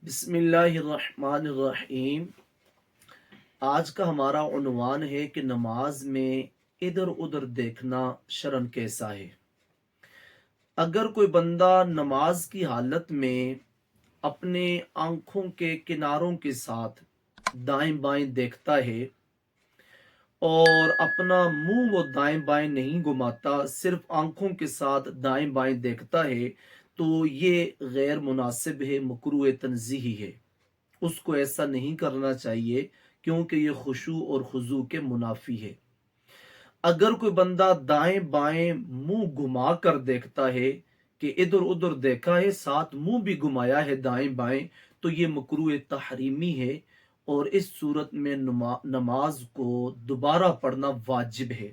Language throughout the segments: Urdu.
بسم اللہ الرحمن الرحیم۔ آج کا ہمارا عنوان ہے کہ نماز میں ادھر ادھر دیکھنا شرم کیسا ہے۔ اگر کوئی بندہ نماز کی حالت میں اپنے آنکھوں کے کناروں کے ساتھ دائیں بائیں دیکھتا ہے اور اپنا منہ وہ دائیں بائیں نہیں گھماتا، صرف آنکھوں کے ساتھ دائیں بائیں دیکھتا ہے، تو یہ غیر مناسب ہے، مکروہ تنزیہی ہے۔ اس کو ایسا نہیں کرنا چاہیے کیونکہ یہ خشوع اور خضوع کے منافی ہے۔ اگر کوئی بندہ دائیں بائیں منہ گھما کر دیکھتا ہے کہ ادھر ادھر دیکھا ہے، ساتھ منہ بھی گھمایا ہے دائیں بائیں، تو یہ مکروہ تحریمی ہے اور اس صورت میں نماز کو دوبارہ پڑھنا واجب ہے۔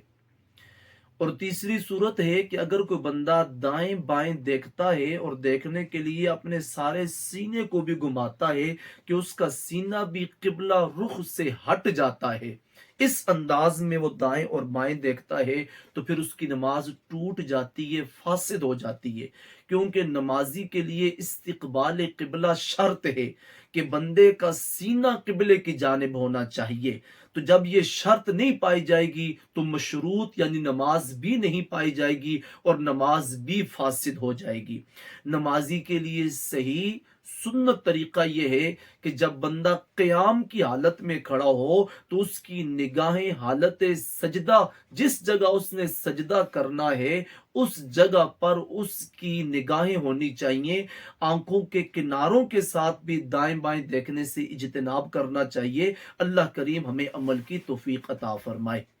اور تیسری صورت ہے کہ اگر کوئی بندہ دائیں بائیں دیکھتا ہے اور دیکھنے کے لیے اپنے سارے سینے کو بھی گھماتا ہے کہ اس کا سینہ بھی قبلہ رخ سے ہٹ جاتا ہے، اس انداز میں وہ دائیں اور بائیں دیکھتا ہے، تو پھر اس کی نماز ٹوٹ جاتی ہے، فاسد ہو جاتی ہے۔ کیونکہ نمازی کے لیے استقبال قبلہ شرط ہے کہ بندے کا سینہ قبلے کی جانب ہونا چاہیے۔ تو جب یہ شرط نہیں پائی جائے گی تو مشروط یعنی نماز بھی نہیں پائی جائے گی اور نماز بھی فاسد ہو جائے گی۔ نمازی کے لیے صحیح سنت طریقہ یہ ہے کہ جب بندہ قیام کی حالت میں کھڑا ہو تو اس کی نگاہیں حالت سجدہ، جس جگہ اس نے سجدہ کرنا ہے اس جگہ پر اس کی نگاہیں ہونی چاہیے۔ آنکھوں کے کناروں کے ساتھ بھی دائیں بائیں دیکھنے سے اجتناب کرنا چاہیے۔ اللہ کریم ہمیں عمل کی توفیق عطا فرمائے۔